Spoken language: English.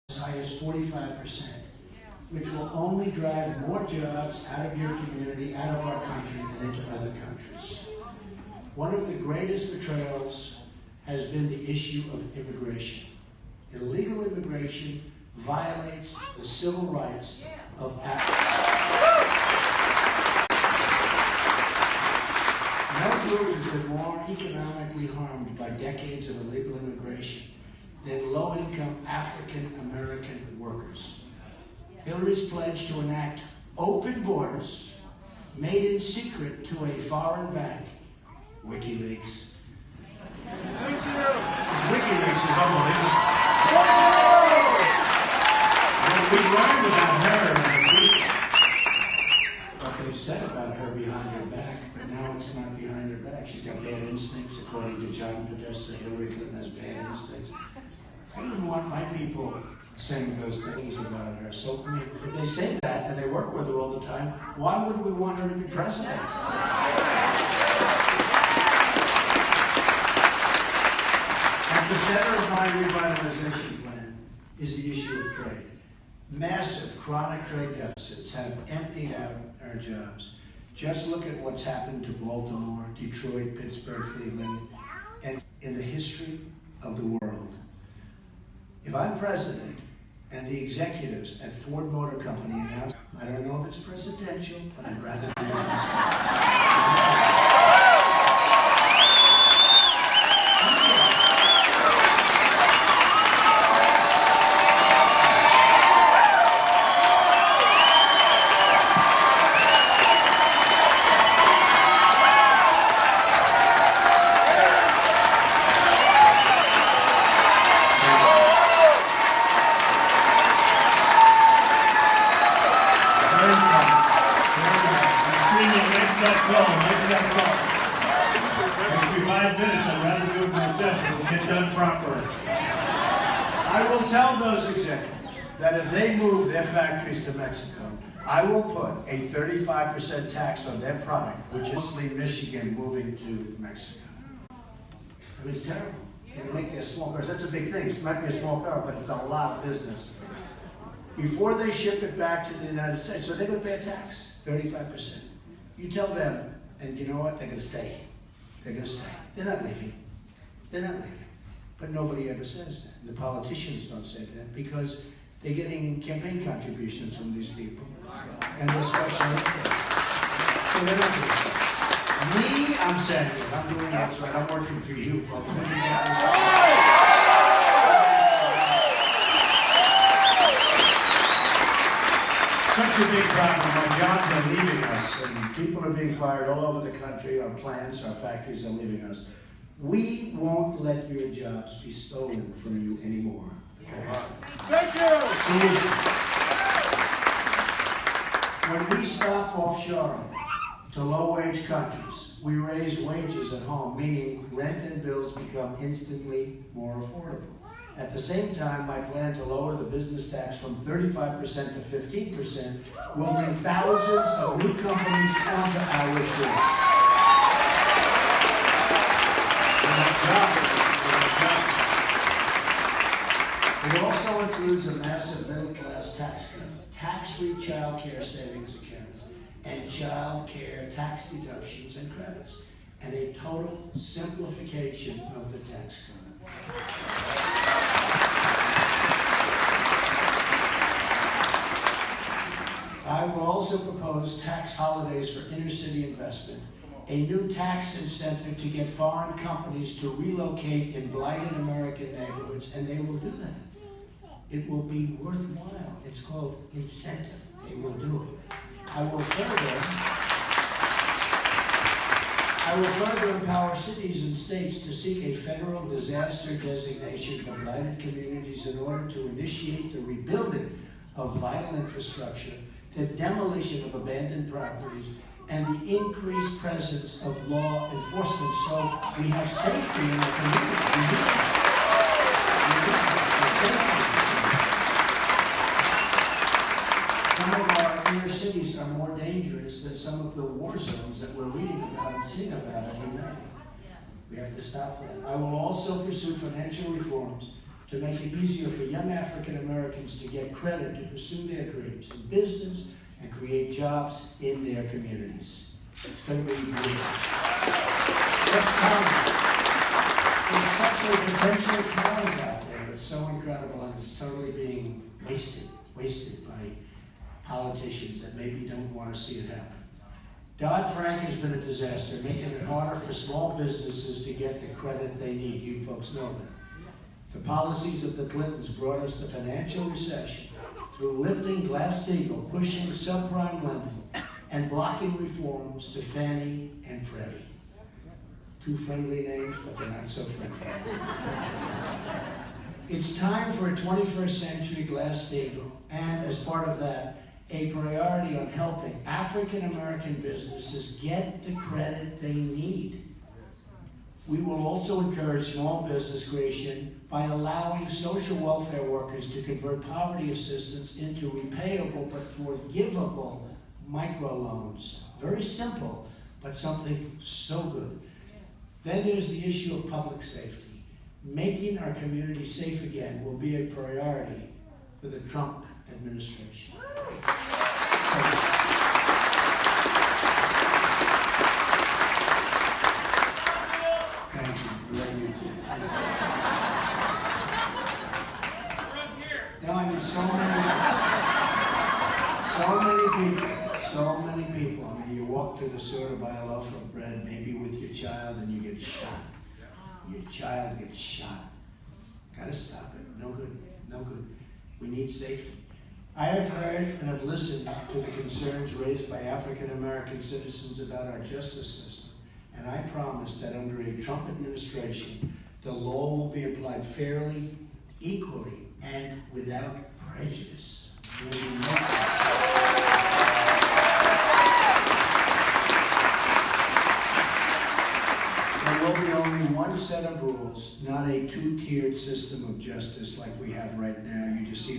as high as 45%, which will only drive more jobs out of your community, out of our country, and into other countries. One of the greatest betrayals has been the issue of immigration. Illegal immigration violates the civil rights of Africans. No group has been more economically harmed by decades of illegal immigration than low-income African-American workers. Hillary's pledge to enact open borders, made in secret to a foreign bank, WikiLeaks. Thank you. WikiLeaks is unbelievable. Well, we learned about her, what they've said about her behind her back, but now it's not behind her back. She's got bad instincts, according to John Podesta. Hillary Clinton has bad instincts. I don't want my people saying those things about her. So, I mean, if they say that and they work with her all the time, why would we want her to be president? At the center of my revitalization plan is the issue of trade. Massive chronic trade deficits have emptied out our jobs. Just look at what's happened to Baltimore, Detroit, Pittsburgh, Cleveland, and in the history of the world. If I'm president and the executives at Ford Motor Company announce, I don't know if it's presidential, but I'd rather do this. I will tell those executives that if they move their factories to Mexico, I will put a 35% tax on their product, which is mostly Michigan moving to Mexico. I mean, it's terrible. They make their small cars. That's a big thing. It might be a small car, but it's a lot of business. Before they ship it back to the United States, so they're going to pay a tax, 35%. You tell them, and you know what? They're going to stay. They're going to stay. They're not leaving. They're not leaving. But nobody ever says that. The politicians don't say that because they're getting campaign contributions from these people and their special interests. So they're not doing that. Me, I'm saying it. I'm doing that right. I'm working for you, folks. Such a big problem. Our jobs are leaving us, and people are being fired all over the country. Our plants, our factories are leaving us. We won't let your jobs be stolen from you anymore. Okay? Thank you. When we stop offshoring to low-wage countries, we raise wages at home, meaning rent and bills become instantly more affordable. At the same time, my plan to lower the business tax from 35% to 15% will bring thousands of new companies onto our shores. It also includes a massive middle-class tax cut, tax-free child care savings accounts, and child care tax deductions and credits, and a total simplification of the tax code. I will also propose tax holidays for inner-city investment, a new tax incentive to get foreign companies to relocate in blighted American neighborhoods, and they will do that. It will be worthwhile. It's called incentive. They will do it. I will further empower cities and states to seek a federal disaster designation for blighted communities in order to initiate the rebuilding of vital infrastructure, the demolition of abandoned properties, and the increased presence of law enforcement so we have safety in our community. Some of our inner cities are more dangerous than some of the war zones that we're reading about and seeing about every night. We have to stop that. I will also pursue financial reforms to make it easier for young African Americans to get credit to pursue their dreams in business and create jobs in their communities. It's going to be beautiful. There's such a potential talent out there. It's so incredible, and it's totally being wasted by politicians that maybe don't want to see it happen. Dodd-Frank has been a disaster, making it harder for small businesses to get the credit they need. You folks know that. The policies of the Clintons brought us the financial recession through lifting Glass-Steagall, pushing subprime lending, and blocking reforms to Fannie and Freddie. Two friendly names, but they're not so friendly. It's time for a 21st century Glass-Steagall, and as part of that, a priority on helping African American businesses get the credit they need. We will also encourage small business creation by allowing social welfare workers to convert poverty assistance into repayable but forgivable microloans. Very simple, but something so good. Then there's the issue of public safety. Making our community safe again will be a priority for the Trump administration. Thank you. We love you too. No, I mean so many people. I mean, you walk to the store to buy a loaf of bread, maybe with your child, and you get shot. Your child gets shot. Gotta stop it. No good. No good. We need safety. I have heard and have listened to the concerns raised by African American citizens about our justice system, and I promise that under a Trump administration, the law will be applied fairly, equally, and without prejudice. There will be only one set of rules, not a two-tiered system of justice like we have right now. You just see